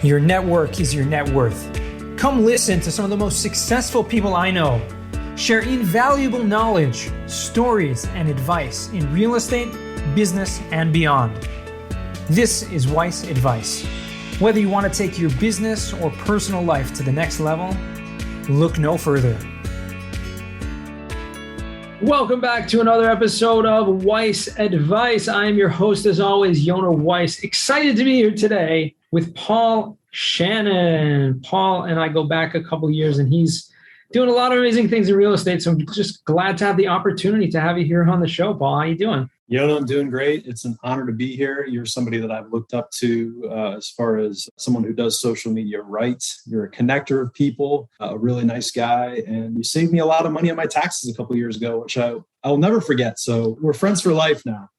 Your network is your net worth. Come listen to some of the most successful people I know share invaluable knowledge, stories, and advice in real estate, business, and beyond. This is Weiss Advice. Whether you want to take your business or personal life to the next level, look no further. Welcome back to another episode of Weiss Advice. I am your host, as always, Yona Weiss. Excited to be here today with Paul Shannon. Paul and I go back a couple of years, and he's doing a lot of amazing things in real estate. So I'm just glad to have the opportunity to have you here on the show, Paul. How you doing? Yona, I'm doing great. It's an honor to be here. You're somebody that I've looked up to as far as someone who does social media right. You're a connector of people, a really nice guy, and you saved me a lot of money on my taxes a couple of years ago, which I'll never forget. So we're friends for life now.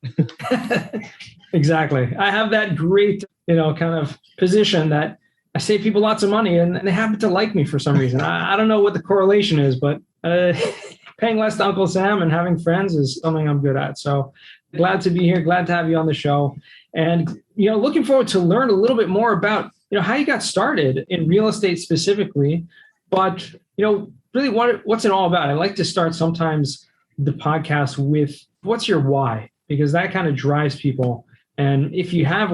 Exactly. I have that great, kind of position that I save people lots of money and they happen to like me for some reason. I don't know what the correlation is, but paying less to Uncle Sam and having friends is something I'm good at. So glad to be here. Glad to have you on the show. And, looking forward to learn a little bit more about, how you got started in real estate specifically, but, really what's it all about? I like to start sometimes the podcast with what's your why, because that kind of drives people. And if you have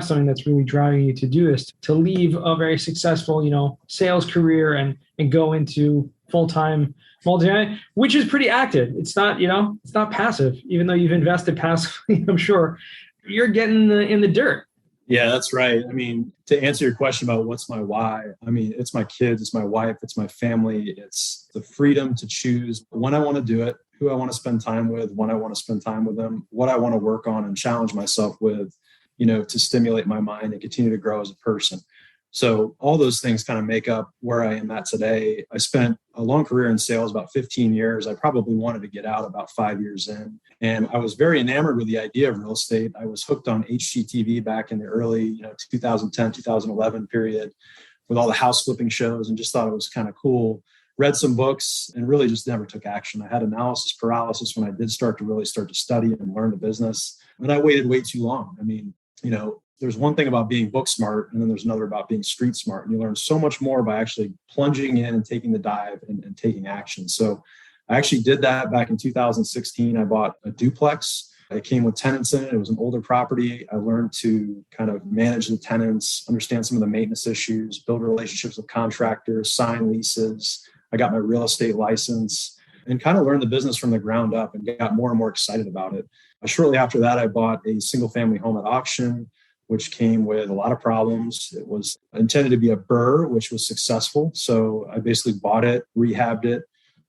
something that's really driving you to do this, to leave a very successful, sales career and go into full-time multi, which is pretty active. It's not, it's not passive, even though you've invested passively, I'm sure you're getting in the dirt. Yeah, that's right. I mean, to answer your question about what's my why, it's my kids, it's my wife, it's my family. It's the freedom to choose when I want to do it, who I want to spend time with, when I want to spend time with them, what I want to work on and challenge myself with, to stimulate my mind and continue to grow as a person. So all those things kind of make up where I am at today. I spent a long career in sales, about 15 years. I probably wanted to get out about 5 years in. And I was very enamored with the idea of real estate. I was hooked on HGTV back in the early 2010, 2011 period with all the house flipping shows and just thought it was kind of cool. Read some books and really just never took action. I had analysis paralysis when I did start to study and learn the business. And I waited way too long. There's one thing about being book smart, and then there's another about being street smart. And you learn so much more by actually plunging in and taking the dive and taking action. So I actually did that back in 2016. I bought a duplex. It came with tenants in it. It was an older property. I learned to kind of manage the tenants, understand some of the maintenance issues, build relationships with contractors, sign leases. I got my real estate license and kind of learned the business from the ground up and got more and more excited about it. Shortly after that, I bought a single family home at auction, which came with a lot of problems. It was intended to be a BRRRR, which was successful. So I basically bought it, rehabbed it,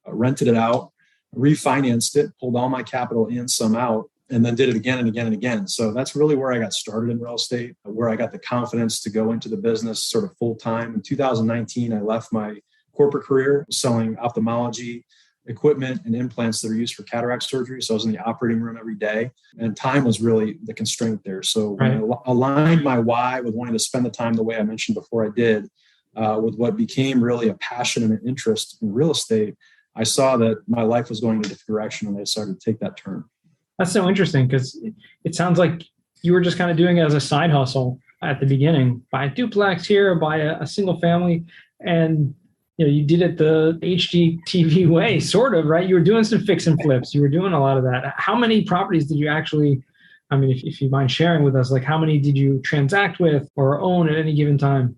rented it out, refinanced it, pulled all my capital in, some out, and then did it again and again and again. So that's really where I got started in real estate, where I got the confidence to go into the business sort of full time. In 2019, I left my corporate career selling ophthalmology equipment and implants that are used for cataract surgery. So I was in the operating room every day, and time was really the constraint there. So when I aligned my why with wanting to spend the time the way I mentioned before I did, with what became really a passion and an interest in real estate, I saw that my life was going in a different direction, and I started to take that turn. That's so interesting, because it sounds like you were just kind of doing it as a side hustle at the beginning. Buy a duplex here, buy a single family, and you did it the HGTV way, sort of, right? You were doing some fix and flips. You were doing a lot of that. How many properties did you actually, if you mind sharing with us, like how many did you transact with or own at any given time?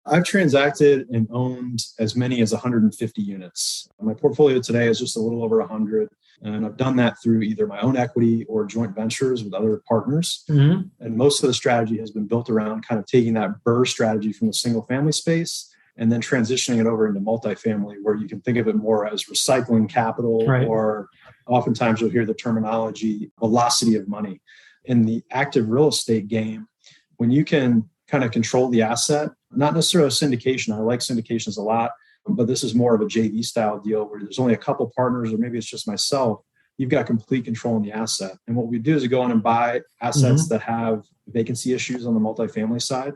I've transacted and owned as many as 150 units. My portfolio today is just a little over 100. And I've done that through either my own equity or joint ventures with other partners. Mm-hmm. And most of the strategy has been built around kind of taking that BRRRR strategy from the single family space and then transitioning it over into multifamily, where you can think of it more as recycling capital, right, or oftentimes you'll hear the terminology velocity of money. In the active real estate game, when you can kind of control the asset, not necessarily syndication. I like syndications a lot, but this is more of a JV style deal where there's only a couple partners, or maybe it's just myself. You've got complete control in the asset. And what we do is we go in and buy assets that have vacancy issues on the multifamily side.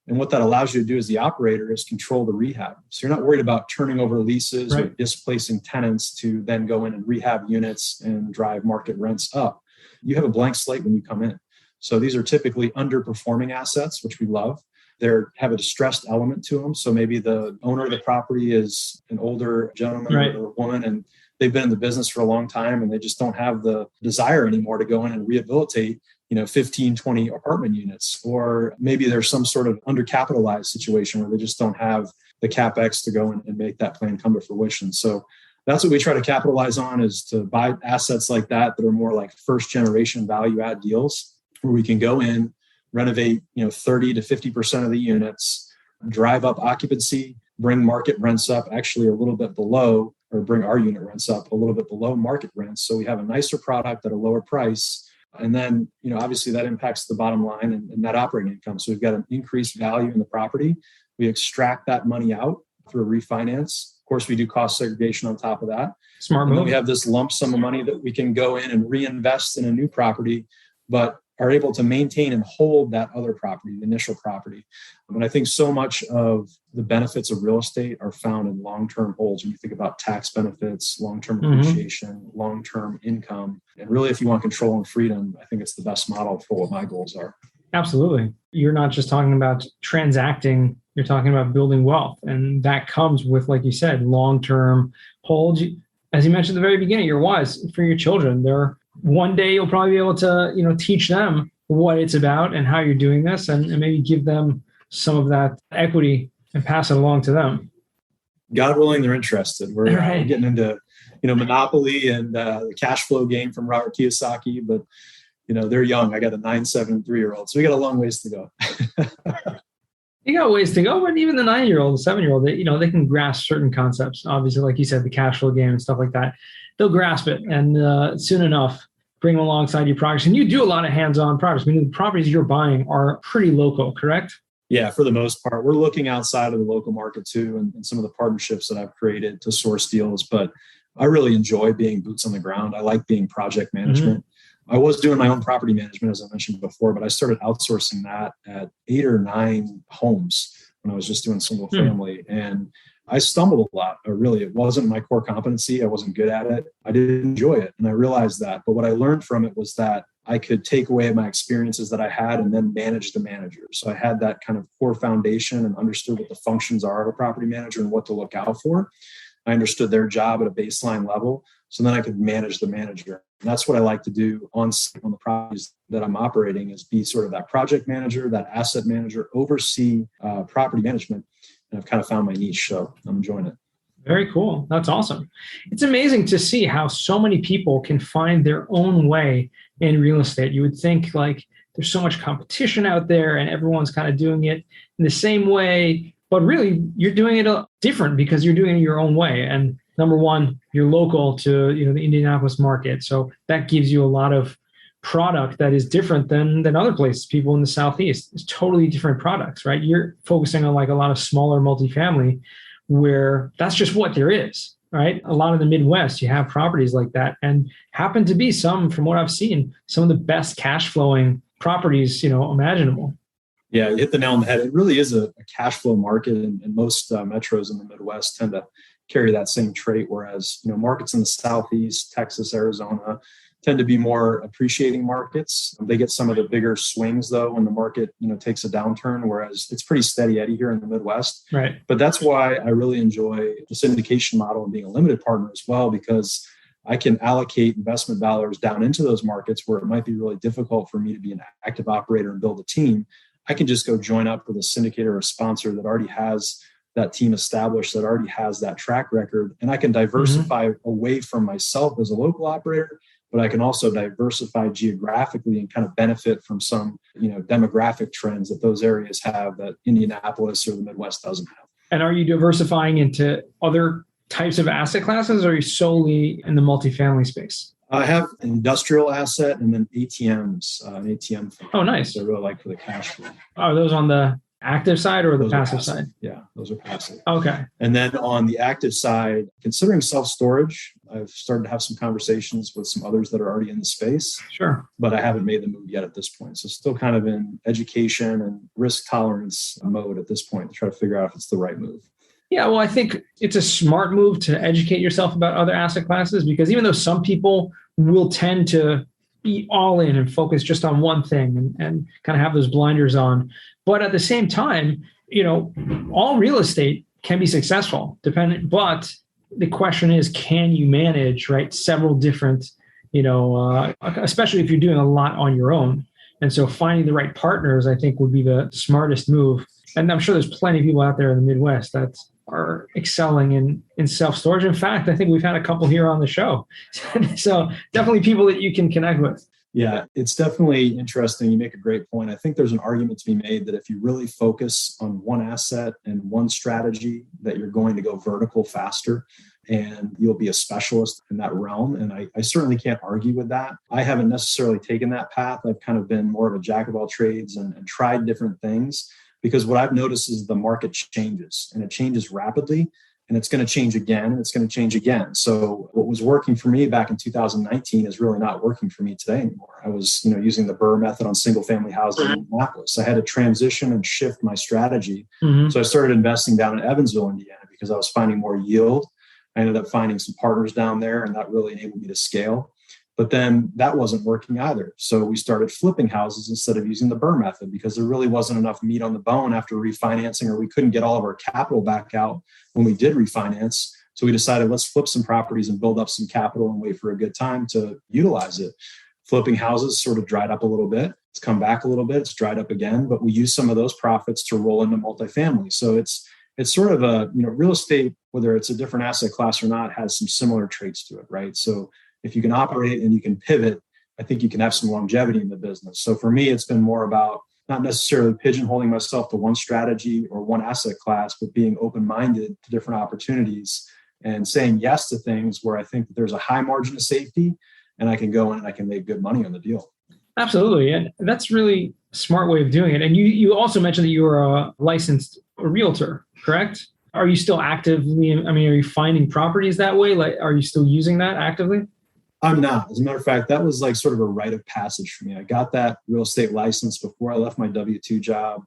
And what that allows you to do as the operator is control the rehab. So you're not worried about turning over leases or displacing tenants to then go in and rehab units and drive market rents up. You have a blank slate when you come in. So these are typically underperforming assets, which we love. they have a distressed element to them. So maybe the owner of the property is an older gentleman or woman, and they've been in the business for a long time, and they just don't have the desire anymore to go in and rehabilitate 15, 20 apartment units. Or maybe there's some sort of undercapitalized situation where they just don't have the CapEx to go and make that plan come to fruition. So that's what we try to capitalize on, is to buy assets like that are more like first generation value add deals, where we can go in, renovate 30 to 50% of the units, drive up occupancy, bring market rents up actually a little bit below, or bring our unit rents up a little bit below market rents. So we have a nicer product at a lower price. And then, obviously that impacts the bottom line and net operating income. So we've got an increased value in the property. We extract that money out through a refinance. Of course, we do cost segregation on top of that. Smart move. And then we have this lump sum of money that we can go in and reinvest in a new property, but are able to maintain and hold that other property, the initial property. And I think so much of the benefits of real estate are found in long-term holds. When you think about tax benefits, long-term appreciation, long-term income, and really, if you want control and freedom, I think it's the best model for what my goals are. Absolutely. You're not just talking about transacting, you're talking about building wealth. And that comes with, like you said, long-term holds. As you mentioned at the very beginning, you're wise for your children. One day you'll probably be able to, teach them what it's about and how you're doing this, and maybe give them some of that equity and pass it along to them. God willing, they're interested. We're getting into, Monopoly and the cash flow game from Robert Kiyosaki, but they're young. I got a 9, 7, and 3-year-old, so we got a long ways to go. You got ways to go, but even the 9-year-old, the 7-year-old, they can grasp certain concepts. Obviously, like you said, the cash flow game and stuff like that, they'll grasp it, and soon enough, bring them alongside your projects. And you do a lot of hands-on projects. I mean, the properties you're buying are pretty local, correct? Yeah, for the most part. We're looking outside of the local market too, and some of the partnerships that I've created to source deals. But I really enjoy being boots on the ground. I like being project management. I was doing my own property management, as I mentioned before, but I started outsourcing that at 8 or 9 homes when I was just doing single family. And I stumbled a lot. It wasn't my core competency. I wasn't good at it. I didn't enjoy it. And I realized that. But what I learned from it was that I could take away my experiences that I had and then manage the manager. So I had that kind of core foundation and understood what the functions are of a property manager and what to look out for. I understood their job at a baseline level. So then I could manage the manager. And that's what I like to do on the properties that I'm operating, is be sort of that project manager, that asset manager, oversee property management. And I've kind of found my niche, so I'm enjoying it. Very cool. That's awesome. It's amazing to see how so many people can find their own way in real estate. You would think like there's so much competition out there and everyone's kind of doing it in the same way, but really you're doing it different because you're doing it your own way. And number one, you're local to the Indianapolis market. So that gives you a lot of product that is different than other places. People in the Southeast, it's totally different products, right? You're focusing on like a lot of smaller multifamily where that's just what there is, right? A lot of the Midwest, you have properties like that, and happen to be some, from what I've seen, some of the best cash flowing properties, imaginable. Yeah, you hit the nail on the head. It really is a cash flow market, and most metros in the Midwest tend to carry that same trait, whereas markets in the Southeast, Texas, Arizona, tend to be more appreciating markets. They get some of the bigger swings though when the market takes a downturn, whereas it's pretty steady Eddie here in the Midwest. Right. But that's why I really enjoy the syndication model and being a limited partner as well, because I can allocate investment dollars down into those markets where it might be really difficult for me to be an active operator and build a team. I can just go join up with a syndicator or a sponsor that already has that team established, that already has that track record, and I can diversify away from myself as a local operator, but I can also diversify geographically and kind of benefit from some, demographic trends that those areas have that Indianapolis or the Midwest doesn't have. And are you diversifying into other types of asset classes, or are you solely in the multifamily space? I have industrial asset and then ATMs, an ATM fund. Oh, nice. I really like for the cash flow. Are those on the active side or the passive side? Yeah, those are passive. Okay. And then on the active side, considering self-storage, I've started to have some conversations with some others that are already in the space. Sure. But I haven't made the move yet at this point. So still kind of in education and risk tolerance mode at this point to try to figure out if it's the right move. Yeah, well, I think it's a smart move to educate yourself about other asset classes, because even though some people will tend to be all in and focus just on one thing and kind of have those blinders on. But at the same time, all real estate can be successful, but the question is, can you manage, right, several different, especially if you're doing a lot on your own. And so finding the right partners, I think, would be the smartest move. And I'm sure there's plenty of people out there in the Midwest that are excelling in self-storage. In fact, I think we've had a couple here on the show. So definitely people that you can connect with. Yeah, it's definitely interesting. You make a great point. I think there's an argument to be made that if you really focus on one asset and one strategy, that you're going to go vertical faster and you'll be a specialist in that realm. And I certainly can't argue with that. I haven't necessarily taken that path. I've kind of been more of a jack of all trades and tried different things, because what I've noticed is the market changes, and it changes rapidly. And it's going to change again, and it's going to change again. So what was working for me back in 2019 is really not working for me today anymore. I was, using the Burr method on single family housing in Indianapolis. I had to transition and shift my strategy. So I started investing down in Evansville, Indiana, because I was finding more yield. I ended up finding some partners down there, and that really enabled me to scale. But then that wasn't working either. So we started flipping houses instead of using the Burr method, because there really wasn't enough meat on the bone after refinancing, or we couldn't get all of our capital back out when we did refinance. So we decided, let's flip some properties and build up some capital and wait for a good time to utilize it. Flipping houses sort of dried up a little bit. It's come back a little bit. It's dried up again, but we use some of those profits to roll into multifamily. So it's sort of a, real estate, whether it's a different asset class or not, has some similar traits to it, right? So if you can operate and you can pivot, I think you can have some longevity in the business. So for me, it's been more about not necessarily pigeonholing myself to one strategy or one asset class, but being open-minded to different opportunities and saying yes to things where I think that there's a high margin of safety and I can go in and I can make good money on the deal. Absolutely. And that's really a smart way of doing it. And you also mentioned that you were a licensed realtor, correct? Are you still actively, are you finding properties that way? Like, are you still using that actively? I'm not. As a matter of fact, that was like sort of a rite of passage for me. I got that real estate license before I left my W-2 job.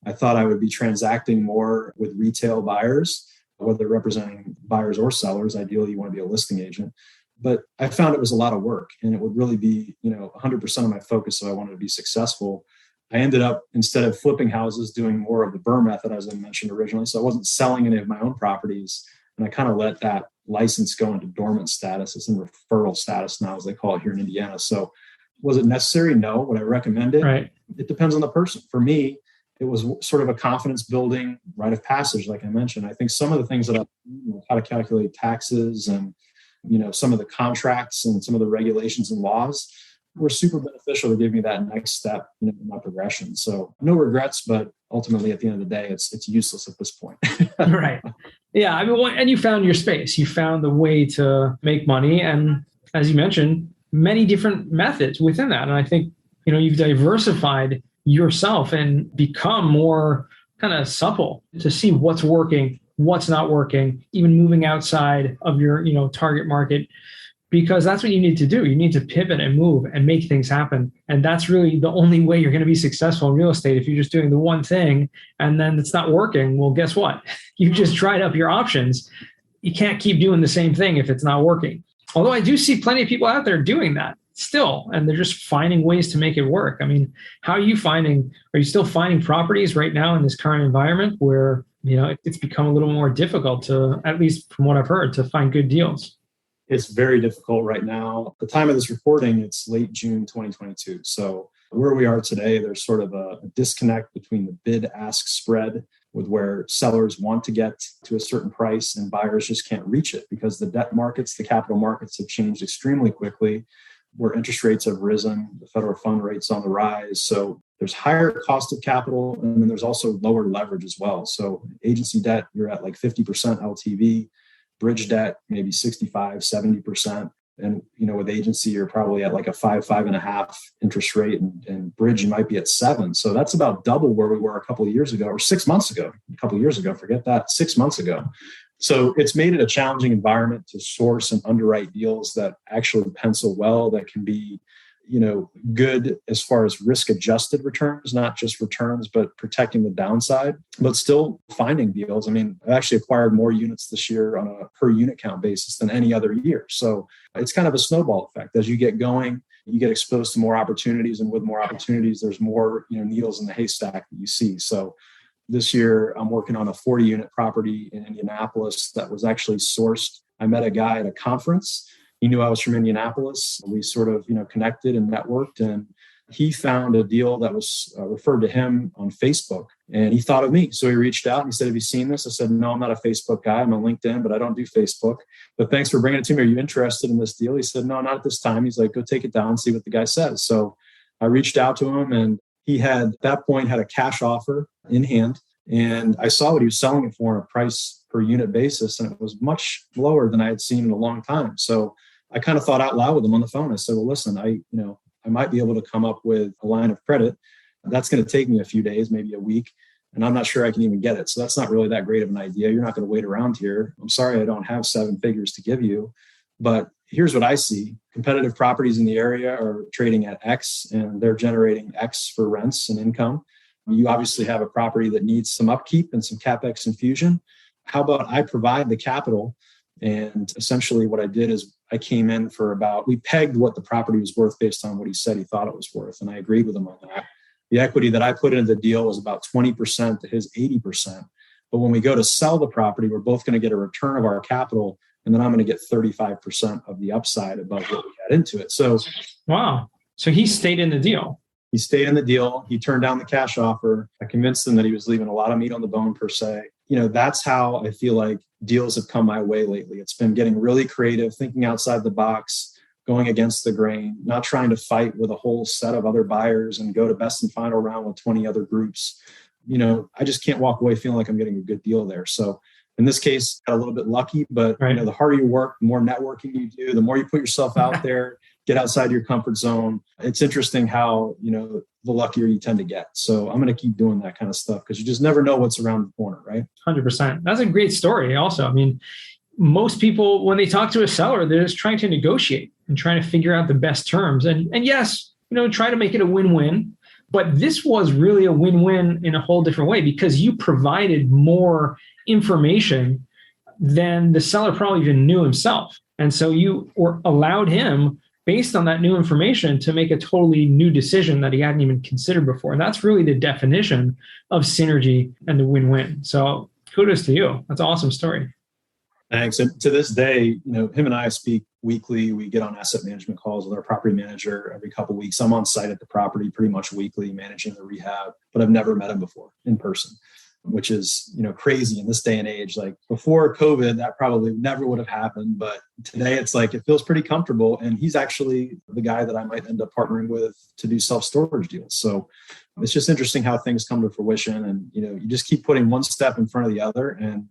I thought I would be transacting more with retail buyers, whether representing buyers or sellers. Ideally, you want to be a listing agent. But I found it was a lot of work, and it would really be, 100% of my focus if I wanted to be successful. I ended up, instead of flipping houses, doing more of the Burr method, as I mentioned originally. So I wasn't selling any of my own properties. And I kind of let that license go into dormant status. It's in referral status now, as they call it here in Indiana. So was it necessary? No. Would I recommend it? Right. It depends on the person. For me, it was sort of a confidence building rite of passage, like I mentioned. I think some of the things that how to calculate taxes and, some of the contracts and some of the regulations and laws were super beneficial to give me that next step in my progression. So no regrets, but ultimately at the end of the day, it's useless at this point. Right. Yeah. And you found your space. You found the way to make money. And as you mentioned, many different methods within that. And I think, you've diversified yourself and become more kind of supple to see what's working, what's not working, even moving outside of your, target market, because that's what you need to do. You need to pivot and move and make things happen. And that's really the only way you're going to be successful in real estate. If you're just doing the one thing and then it's not working, well, guess what? You just dried up your options. You can't keep doing the same thing if it's not working. Although I do see plenty of people out there doing that still, and they're just finding ways to make it work. How are you still finding properties right now in this current environment where, it's become a little more difficult to, at least from what I've heard, to find good deals? It's very difficult right now. At the time of this recording, it's late June 2022. So where we are today, there's sort of a disconnect between the bid-ask spread with where sellers want to get to a certain price and buyers just can't reach it because the debt markets, the capital markets have changed extremely quickly, where interest rates have risen, the federal fund rate's on the rise. So there's higher cost of capital, and then there's also lower leverage as well. So agency debt, you're at like 50% LTV. Bridge debt, maybe 65, 70%. And, with agency, you're probably at like a 5.5 interest rate, and bridge, you might be at 7. So that's about double where we were a couple of years ago, or 6 months ago, a couple of years ago, forget that, 6 months ago. So it's made it a challenging environment to source and underwrite deals that actually pencil well, that can be, good as far as risk-adjusted returns, not just returns, but protecting the downside, but still finding deals. I've actually acquired more units this year on a per unit count basis than any other year. So it's kind of a snowball effect. As you get going, you get exposed to more opportunities, and with more opportunities, there's more, needles in the haystack that you see. So this year, I'm working on a 40-unit property in Indianapolis that was actually sourced. I met a guy at a conference. He knew I was from Indianapolis. We sort of, connected and networked, and he found a deal that was referred to him on Facebook, and he thought of me. So he reached out and he said, "Have you seen this?" I said, "No, I'm not a Facebook guy. I'm on LinkedIn, but I don't do Facebook. But thanks for bringing it to me. Are you interested in this deal?" He said, "No, not at this time." He's like, "Go take it down and see what the guy says." So I reached out to him, and he had, at that point, had a cash offer in hand. And I saw what he was selling it for on a price per unit basis, and it was much lower than I had seen in a long time. So I kind of thought out loud with him on the phone. I said, "Well, listen, I might be able to come up with a line of credit. That's going to take me a few days, maybe a week, and I'm not sure I can even get it. So that's not really that great of an idea. You're not going to wait around here. I'm sorry, I don't have 7 figures to give you, but here's what I see. Competitive properties in the area are trading at X, and they're generating X for rents and income. You obviously have a property that needs some upkeep and some CapEx infusion. How about I provide the capital?" And essentially what I did is I came in for we pegged what the property was worth based on what he said he thought it was worth. And I agreed with him on that. The equity that I put into the deal was about 20% to his 80%. But when we go to sell the property, we're both going to get a return of our capital. And then I'm going to get 35% of the upside above what we had into it. So, wow. So he stayed in the deal. He stayed in the deal. He turned down the cash offer. I convinced him that he was leaving a lot of meat on the bone, per se. That's how I feel like deals have come my way lately. It's been getting really creative, thinking outside the box, going against the grain, not trying to fight with a whole set of other buyers and go to best and final round with 20 other groups. I just can't walk away feeling like I'm getting a good deal there. So in this case, got a little bit lucky, but right. The harder you work, the more networking you do, the more you put yourself out there, get outside your comfort zone. It's interesting how, the luckier you tend to get. So I'm going to keep doing that kind of stuff because you just never know what's around the corner, right? 100%. That's a great story also. I mean, most people, when they talk to a seller, they're just trying to negotiate and trying to figure out the best terms. And yes, try to make it a win-win. But this was really a win-win in a whole different way because you provided more information than the seller probably even knew himself. And so you allowed him, based on that new information, to make a totally new decision that he hadn't even considered before. And that's really the definition of synergy and the win-win. So kudos to you. That's an awesome story. Thanks. And to this day, him and I speak weekly. We get on asset management calls with our property manager every couple of weeks. I'm on site at the property pretty much weekly, managing the rehab, but I've never met him before in person, which is, crazy in this day and age. Like before COVID, that probably never would have happened. But today it's like, it feels pretty comfortable. And he's actually the guy that I might end up partnering with to do self-storage deals. So it's just interesting how things come to fruition. And, you just keep putting one step in front of the other and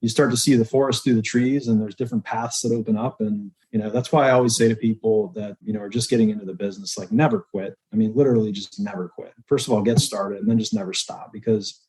you start to see the forest through the trees, and there's different paths that open up. And, that's why I always say to people that, are just getting into the business, like never quit. I mean, literally just never quit. First of all, get started and then just never stop because,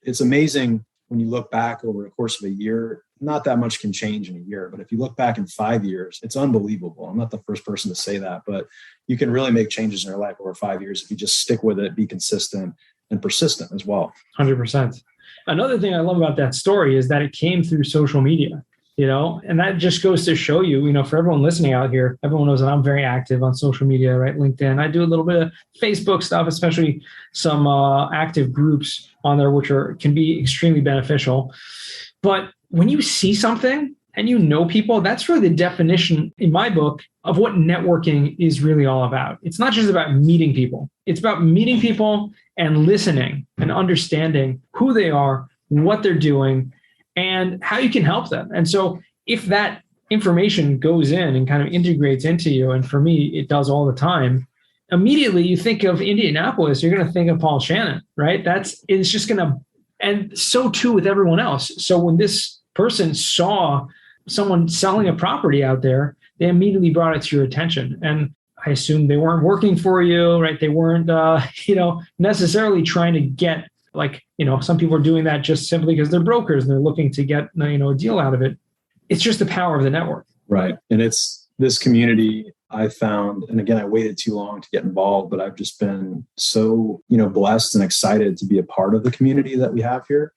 it's amazing when you look back over the course of a year, not that much can change in a year, but if you look back in 5 years, it's unbelievable. I'm not the first person to say that, but you can really make changes in your life over 5 years if you just stick with it, be consistent and persistent as well. 100%. Another thing I love about that story is that it came through social media, and that just goes to show you, for everyone listening out here, everyone knows that I'm very active on social media, right? LinkedIn. I do a little bit of Facebook stuff, especially some active groups on there, which can be extremely beneficial. But when you see something and people, that's really the definition in my book of what networking is really all about. It's not just about meeting people. It's about meeting people and listening and understanding who they are, what they're doing, and how you can help them. And so if that information goes in and kind of integrates into you, and for me, it does all the time, immediately you think of Indianapolis, you're going to think of Paul Shannon, right? It's just going to, and so too with everyone else. So when this person saw someone selling a property out there, they immediately brought it to your attention. And I assume they weren't working for you, right? They weren't, necessarily trying to get some people are doing that just simply because they're brokers and they're looking to get, a deal out of it. It's just the power of the network. Right. And it's this community I found, and again, I waited too long to get involved, but I've just been so, blessed and excited to be a part of the community that we have here.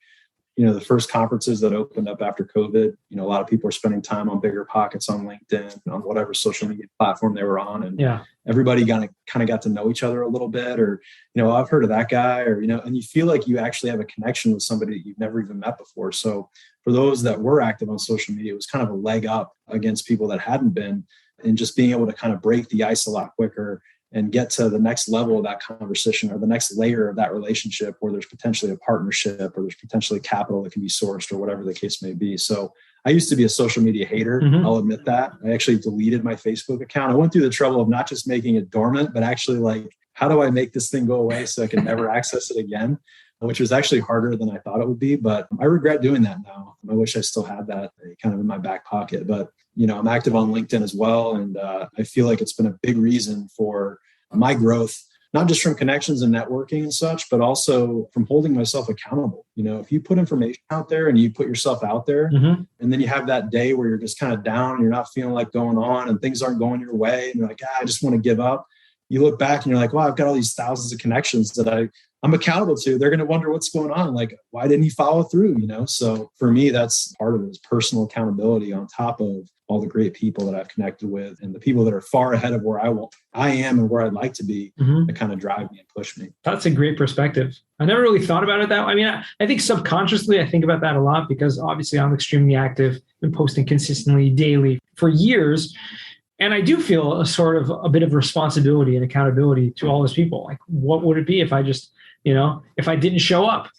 the first conferences that opened up after COVID, a lot of people are spending time on Bigger Pockets on LinkedIn, on whatever social media platform they were on. And everybody kind of got to know each other a little bit, or, I've heard of that guy, or, and you feel like you actually have a connection with somebody that you've never even met before. So for those that were active on social media, it was kind of a leg up against people that hadn't been, and just being able to kind of break the ice a lot quicker and get to the next level of that conversation, or the next layer of that relationship, where there's potentially a partnership, or there's potentially capital that can be sourced, or whatever the case may be. So I used to be a social media hater. I'll admit that. I actually deleted my Facebook account. I went through the trouble of not just making it dormant, but actually like, how do I make this thing go away so I can never access it again? Which was actually harder than I thought it would be. But I regret doing that now. I wish I still had that kind of in my back pocket. But, I'm active on LinkedIn as well. And I feel like it's been a big reason for my growth, not just from connections and networking and such, but also from holding myself accountable. If you put information out there and you put yourself out there, and then you have that day where you're just kind of down and you're not feeling like going on and things aren't going your way, and you're like, I just want to give up. You look back and you're like, wow, I've got all these thousands of connections that I'm accountable to. They're going to wonder what's going on. Like, why didn't he follow through? So for me, that's part of it, is personal accountability on top of all the great people that I've connected with, and the people that are far ahead of where I am and where I'd like to be, that kind of drive me and push me. That's a great perspective. I never really thought about it that way. I mean, I think subconsciously I think about that a lot, because obviously I'm extremely active and posting consistently daily for years. And I do feel a bit of responsibility and accountability to all those people. Like, what would it be if I just, if I didn't show up?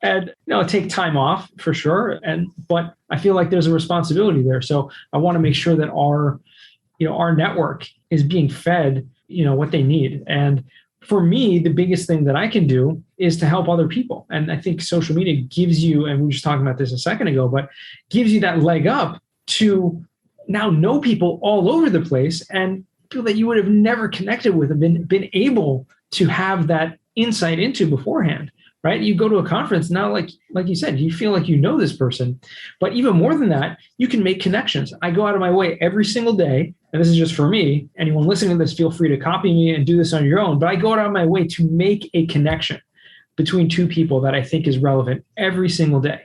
And take time off for sure. But I feel like there's a responsibility there. So I want to make sure that our network is being fed, what they need. And for me, the biggest thing that I can do is to help other people. And I think social media gives you, and we were just talking about this a second ago, but gives you that leg up to now know people all over the place, and people that you would have never connected with and been able to have that insight into beforehand, right? You go to a conference now, like you said, you feel like you know this person, but even more than that, you can make connections. I go out of my way every single day, and this is just for me. Anyone listening to this, feel free to copy me and do this on your own, but I go out of my way to make a connection between two people that I think is relevant every single day.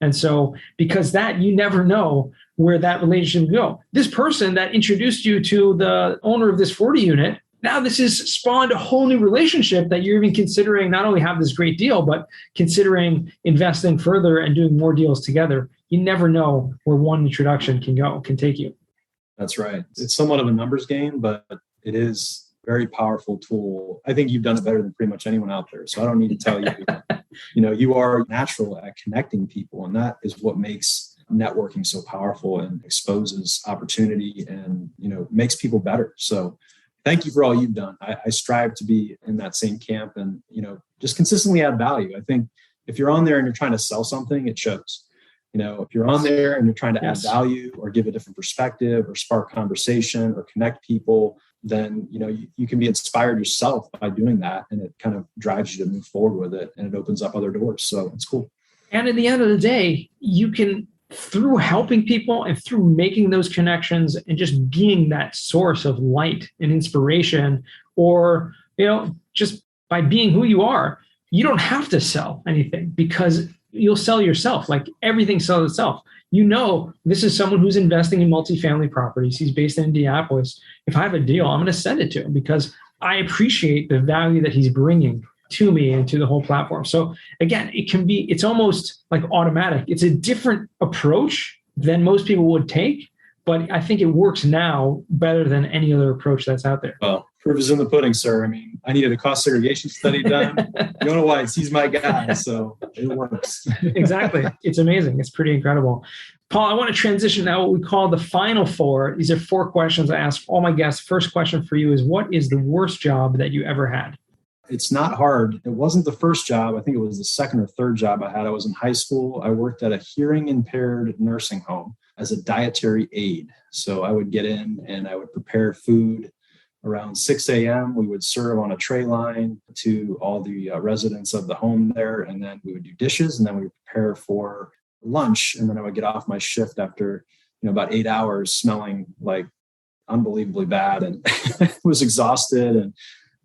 And so because that, you never know where that relationship will go. This person that introduced you to the owner of this 40 unit, now this has spawned a whole new relationship that you're even considering not only have this great deal, but considering investing further and doing more deals together. You never know where one introduction can take you. That's right. It's somewhat of a numbers game, but it is a very powerful tool. I think you've done it better than pretty much anyone out there. So I don't need to tell you, you are natural at connecting people. And that is what makes networking so powerful and exposes opportunity and, makes people better. So thank you for all you've done. I strive to be in that same camp and, just consistently add value. I think if you're on there and you're trying to sell something, it shows. If you're on there and you're trying to add value or give a different perspective or spark conversation or connect people, then, you can be inspired yourself by doing that. And it kind of drives you to move forward with it, and it opens up other doors. So it's cool. And at the end of the day, you can, through helping people and through making those connections and just being that source of light and inspiration, or, just by being who you are, you don't have to sell anything, because you'll sell yourself. Like, everything sells itself. This is someone who's investing in multifamily properties. He's based in Indianapolis. If I have a deal, I'm going to send it to him because I appreciate the value that he's bringing to me and to the whole platform. So again, it's almost like automatic. It's a different approach than most people would take, but I think it works now better than any other approach that's out there. Well, proof is in the pudding, sir. I mean, I needed a cost segregation study done. Jonah White, he's my guy, so it works. Exactly. It's amazing. It's pretty incredible. Paul, I want to transition now what we call the final four. These are 4 questions I ask all my guests. First question for you is, what is the worst job that you ever had? It's not hard. It wasn't the first job. I think it was the second or third job I had. I was in high school. I worked at a hearing-impaired nursing home as a dietary aide. So I would get in and I would prepare food around 6 a.m. We would serve on a tray line to all the residents of the home there. And then we would do dishes, and then we would prepare for lunch. And then I would get off my shift after, about 8 hours, smelling like unbelievably bad, and was exhausted. And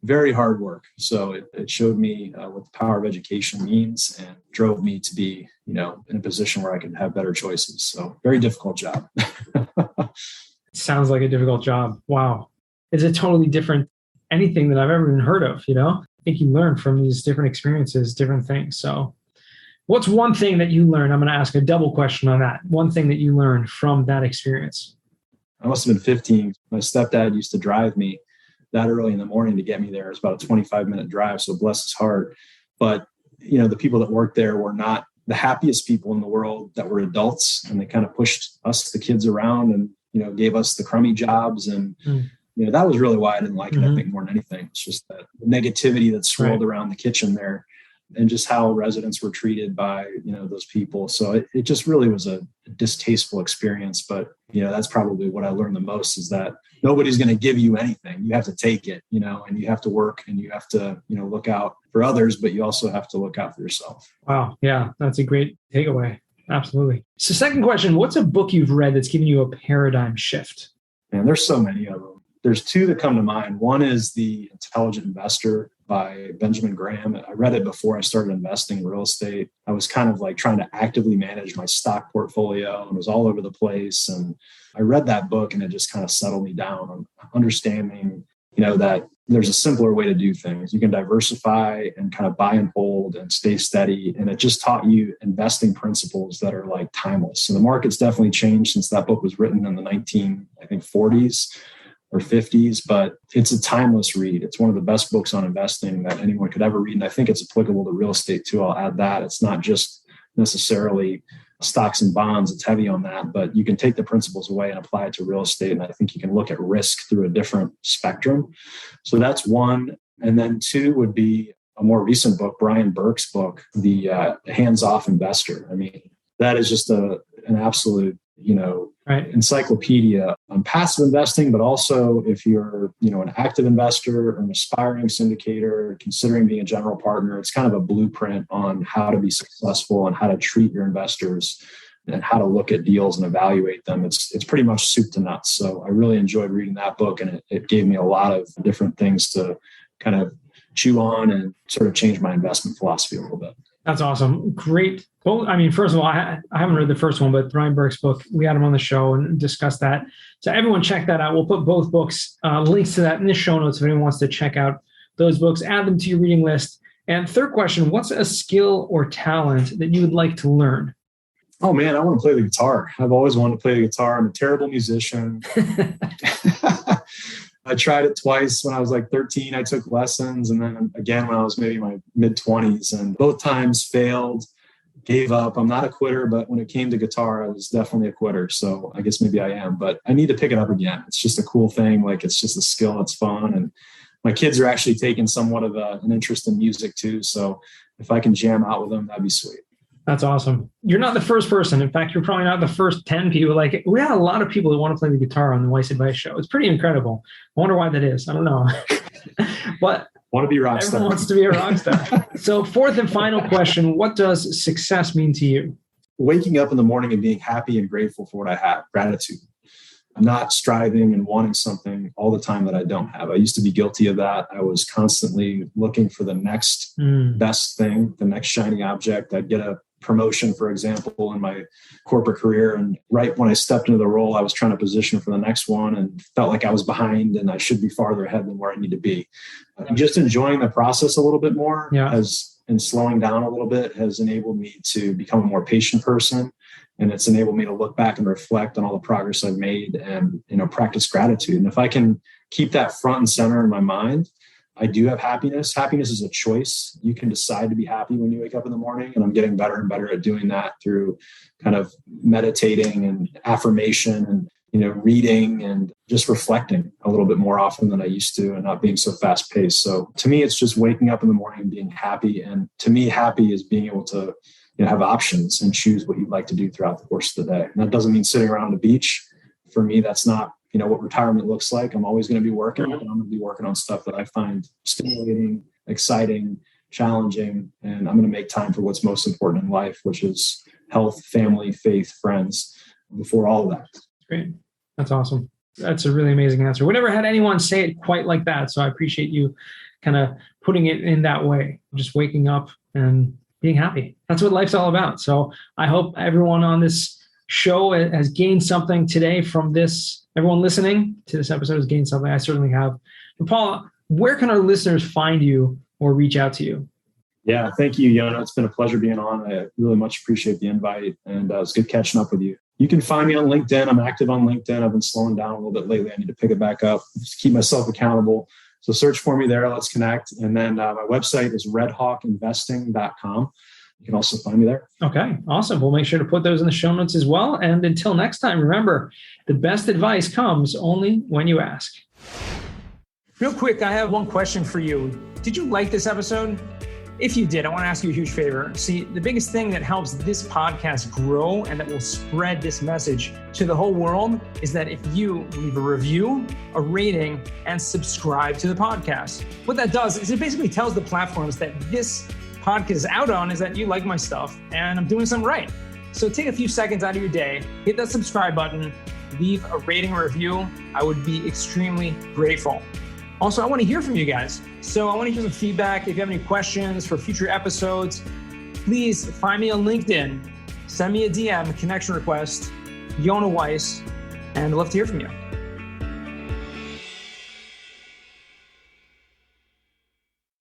very hard work. So it showed me what the power of education means and drove me to be, in a position where I could have better choices. So very difficult job. Sounds like a difficult job. Wow. It's a totally different anything that I've ever even heard of, I think you learn from these different experiences, different things. So what's one thing that you learned? I'm going to ask a double question on that. One thing that you learned from that experience. I must have been 15. My stepdad used to drive me that early in the morning to get me there. It was about a 25-minute drive, so bless his heart. But, the people that worked there were not the happiest people in the world that were adults, and they kind of pushed us, the kids, around and, gave us the crummy jobs. And, that was really why I didn't like it, I think, more than anything. It's just that negativity that swirled around the kitchen there and just how residents were treated by, those people. So it just really was a distasteful experience. But, that's probably what I learned the most, is that nobody's going to give you anything. You have to take it, and you have to work and you have to, look out for others, but you also have to look out for yourself. Wow. Yeah, that's a great takeaway. Absolutely. So second question, what's a book you've read that's given you a paradigm shift? Man, there's so many of them. There's two that come to mind. One is The Intelligent Investor by Benjamin Graham. I read it before I started investing in real estate. I was kind of like trying to actively manage my stock portfolio and was all over the place. And I read that book and it just kind of settled me down on understanding, that there's a simpler way to do things. You can diversify and kind of buy and hold and stay steady. And it just taught you investing principles that are like timeless. So the market's definitely changed since that book was written in the 40s or 50s, but it's a timeless read. It's one of the best books on investing that anyone could ever read. And I think it's applicable to real estate too. I'll add that. It's not just necessarily stocks and bonds. It's heavy on that, but you can take the principles away and apply it to real estate. And I think you can look at risk through a different spectrum. So that's one. And then two would be a more recent book, Brian Burke's book, The Hands-Off Investor. I mean, that is just an absolute, encyclopedia on passive investing, but also if you're, an active investor or an aspiring syndicator, considering being a general partner, it's kind of a blueprint on how to be successful and how to treat your investors and how to look at deals and evaluate them. It's pretty much soup to nuts. So I really enjoyed reading that book, and it gave me a lot of different things to kind of chew on and sort of change my investment philosophy a little bit. That's awesome. Great. Well, I mean, first of all, I haven't read the first one, but Brian Burke's book, we had him on the show and discussed that. So everyone check that out. We'll put both books, links to that in the show notes if anyone wants to check out those books, add them to your reading list. And third question, what's a skill or talent that you would like to learn? Oh man, I want to play the guitar. I've always wanted to play the guitar. I'm a terrible musician. I tried it twice when I was like 13. I took lessons, and then again when I was maybe my mid-20s, and both times failed, gave up. I'm not a quitter, but when it came to guitar, I was definitely a quitter. So I guess maybe I am, but I need to pick it up again. It's just a cool thing. Like, it's just a skill. It's fun. And my kids are actually taking somewhat of an interest in music too. So if I can jam out with them, that'd be sweet. That's awesome. You're not the first person. In fact, you're probably not the first 10 people. Like, we had a lot of people that want to play the guitar on the Weiss Advice show. It's pretty incredible. I wonder why that is. I don't know. But want to be a rock star. Everyone wants to be a rock star. So fourth and final question, what does success mean to you? Waking up in the morning and being happy and grateful for what I have, gratitude. I'm not striving and wanting something all the time that I don't have. I used to be guilty of that. I was constantly looking for the next best thing, the next shiny object. I'd get a promotion, for example, in my corporate career. And right when I stepped into the role, I was trying to position for the next one and felt like I was behind and I should be farther ahead than where I need to be. I'm just enjoying the process a little bit more and slowing down a little bit has enabled me to become a more patient person. And it's enabled me to look back and reflect on all the progress I've made and, practice gratitude. And if I can keep that front and center in my mind, I do have happiness. Happiness is a choice. You can decide to be happy when you wake up in the morning. And I'm getting better and better at doing that through kind of meditating and affirmation and, reading and just reflecting a little bit more often than I used to and not being so fast paced. So to me, it's just waking up in the morning and being happy. And to me, happy is being able to have options and choose what you'd like to do throughout the course of the day. And that doesn't mean sitting around the beach. For me, that's not what retirement looks like. I'm always going to be working, but I'm going to be working on stuff that I find stimulating, exciting, challenging, and I'm going to make time for what's most important in life, which is health, family, faith, friends, before all of that. Great. That's awesome. That's a really amazing answer. We never had anyone say it quite like that, so I appreciate you kind of putting it in that way, just waking up and being happy. That's what life's all about. So I hope everyone on this show has gained something today from this. Everyone listening to this episode has gained something. I certainly have. And Paul, where can our listeners find you or reach out to you? Yeah, thank you, Yona. It's been a pleasure being on. I really much appreciate the invite, and it's good catching up with you. You can find me on LinkedIn. I'm active on LinkedIn. I've been slowing down a little bit lately. I need to pick it back up, just keep myself accountable. So search for me there. Let's connect. And then my website is redhawkinvesting.com. You can also find me there. Okay, awesome. We'll make sure to put those in the show notes as well. And until next time, remember, the best advice comes only when you ask. Real quick, I have one question for you. Did you like this episode? If you did, I want to ask you a huge favor. See, the biggest thing that helps this podcast grow and that will spread this message to the whole world is that if you leave a review, a rating, and subscribe to the podcast. What that does is it basically tells the platforms that this podcast is out on is that you like my stuff and I'm doing something right. So take a few seconds out of your day, hit that subscribe button, leave a rating or review. I would be extremely grateful. Also, I want to hear from you guys. So I want to hear some feedback. If you have any questions for future episodes, please find me on LinkedIn. Send me a DM, a connection request, Yona Weiss, and I'd love to hear from you.